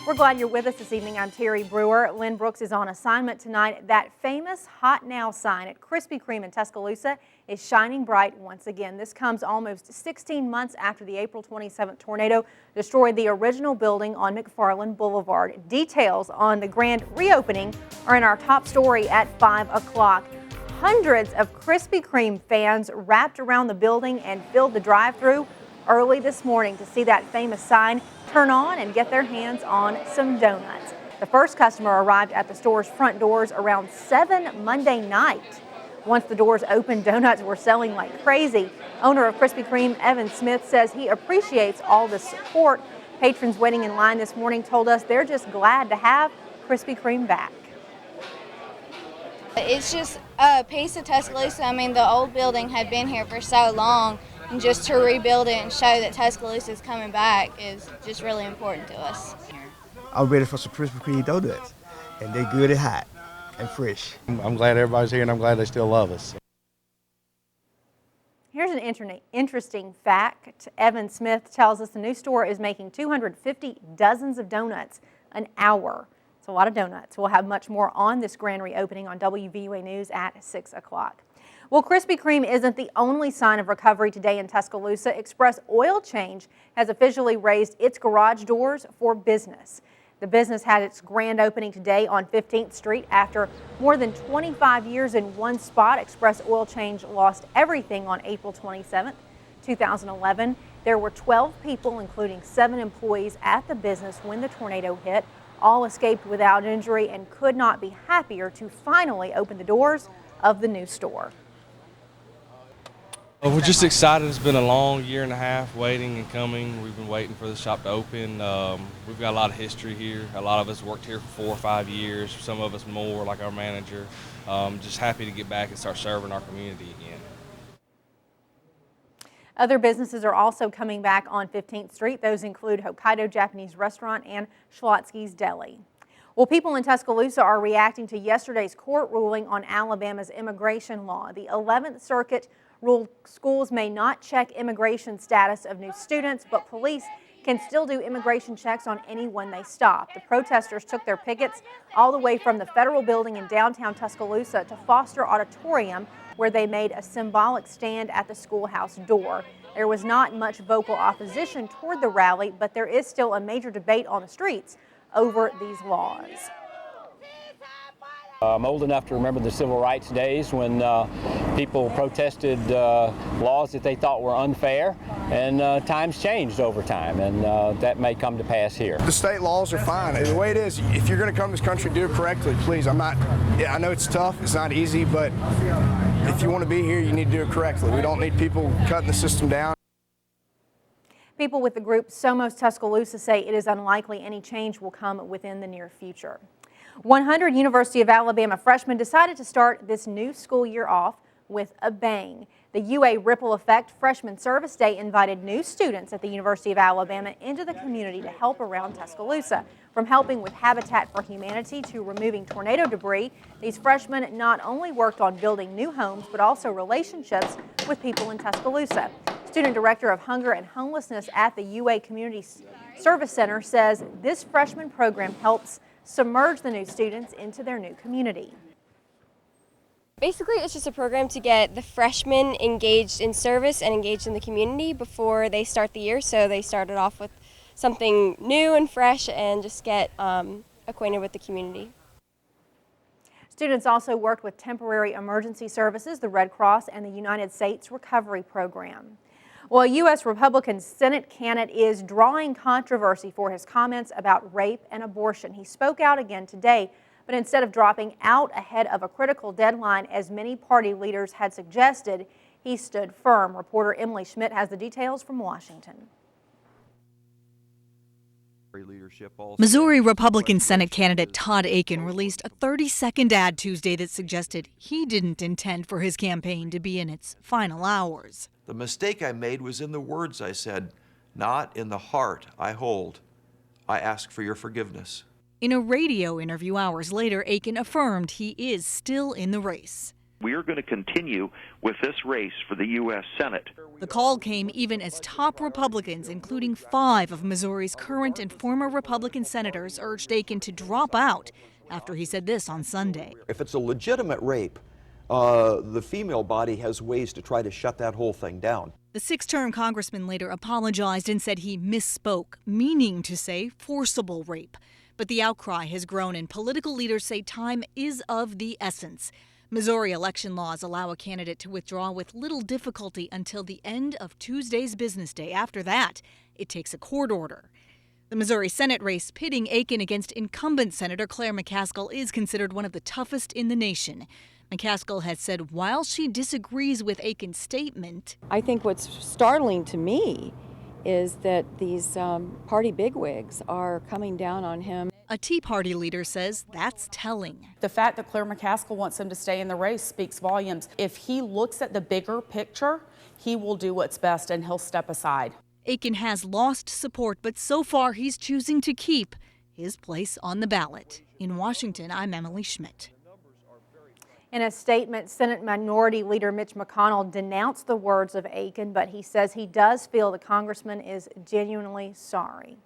We're glad you're with us this evening. I'm Terri Brewer. Lynn Brooks is on assignment tonight. That famous Hot Now sign at Krispy Kreme in Tuscaloosa is shining bright once again. This comes almost 16 months after the April 27th tornado destroyed the original building on McFarland Boulevard. Details on the grand reopening are in our top story at 5 o'clock. Hundreds of Krispy Kreme fans wrapped around the building and filled the drive-thru early this morning to see that famous sign turn on and get their hands on some donuts. The first customer arrived at the store's front doors around 7 Monday night. Once the doors opened, donuts were selling like crazy. Owner of Krispy Kreme, Evan Smith, says he appreciates all the support. Patrons waiting in line this morning told us they're just glad to have Krispy Kreme back. It's just a piece of Tuscaloosa. I mean, the old building had been here for so long, and just to rebuild it and show that Tuscaloosa is coming back is just really important to us. I'm ready for some Krispy Kreme donuts, and they're good and hot and fresh. I'm glad everybody's here, and I'm glad they still love us. Here's an interesting fact. Evan Smith tells us the new store is making 250 dozens of donuts an hour. It's a lot of donuts. We'll have much more on this grand reopening on WVUA News at 6 o'clock. Well, Krispy Kreme isn't the only sign of recovery today in Tuscaloosa. Express Oil Change has officially raised its garage doors for business. The business had its grand opening today on 15th Street. After more than 25 years in one spot, Express Oil Change lost everything on April 27th, 2011. There were 12 people, including 7 employees, at the business when the tornado hit. All escaped without injury and could not be happier to finally open the doors of the new store. We're just excited. It's been a long year and a half waiting and coming. We've been waiting for the shop to open. We've got a lot of history here. A lot of us worked here for 4 or 5 years, some of us more, like our manager. Just happy to get back and start serving our community again. Other businesses are also coming back on 15th Street. Those include Hokkaido Japanese Restaurant and Schlotzsky's Deli. Well, people in Tuscaloosa are reacting to yesterday's court ruling on Alabama's immigration law. The 11th Circuit ruled schools may not check immigration status of new students, but police can still do immigration checks on anyone they stop. The protesters took their pickets all the way from the federal building in downtown Tuscaloosa to Foster Auditorium, where they made a symbolic stand at the schoolhouse door. There was not much vocal opposition toward the rally, but there is still a major debate on the streets over these laws. I'm old enough to remember the civil rights days when people protested laws that they thought were unfair, and times changed over time, and that may come to pass here. The state laws are fine. The way it is, if you're going to come to this country, do it correctly, please. I know it's tough, it's not easy, but if you want to be here, you need to do it correctly. We don't need people cutting the system down. People with the group Somos Tuscaloosa say it is unlikely any change will come within the near future. 100 University of Alabama freshmen decided to start this new school year off with a bang. The UA Ripple Effect Freshman Service Day invited new students at the University of Alabama into the community to help around Tuscaloosa. From helping with Habitat for Humanity to removing tornado debris, these freshmen not only worked on building new homes, but also relationships with people in Tuscaloosa. Student Director of Hunger and Homelessness at the UA Community Service Center says this freshman program helps submerge the new students into their new community. Basically, it's just a program to get the freshmen engaged in service and engaged in the community before they start the year. So they started off with something new and fresh and just get acquainted with the community. Students also worked with Temporary Emergency Services, the Red Cross, and the United States Recovery Program. Well, a U.S. Republican Senate candidate is drawing controversy for his comments about rape and abortion. He spoke out again today, but instead of dropping out ahead of a critical deadline, as many party leaders had suggested, he stood firm. Reporter Emily Schmidt has the details from Washington. Missouri Republican Senate candidate Todd Akin released a 30-second ad Tuesday that suggested he didn't intend for his campaign to be in its final hours. The mistake I made was in the words I said, not in the heart I hold. I ask for your forgiveness. In a radio interview hours later, Akin affirmed he is still in the race. We are going to continue with this race for the U.S. Senate. The call came even as top Republicans, including 5 of Missouri's current and former Republican senators, urged Akin to drop out after he said this on Sunday. If it's a legitimate rape, the female body has ways to try to shut that whole thing down. The 6-term congressman later apologized and said he misspoke, meaning to say forcible rape. But the outcry has grown, and political leaders say time is of the essence. Missouri election laws allow a candidate to withdraw with little difficulty until the end of Tuesday's business day. After that, it takes a court order. The Missouri Senate race pitting Akin against incumbent Senator Claire McCaskill is considered one of the toughest in the nation. McCaskill has said while she disagrees with Akin's statement, I think what's startling to me is that these party bigwigs are coming down on him. A Tea Party leader says that's telling. The fact that Claire McCaskill wants him to stay in the race speaks volumes. If he looks at the bigger picture, he will do what's best and he'll step aside. Akin has lost support, but so far he's choosing to keep his place on the ballot. In Washington, I'm Emily Schmidt. In a statement, Senate Minority Leader Mitch McConnell denounced the words of Akin, but he says he does feel the congressman is genuinely sorry.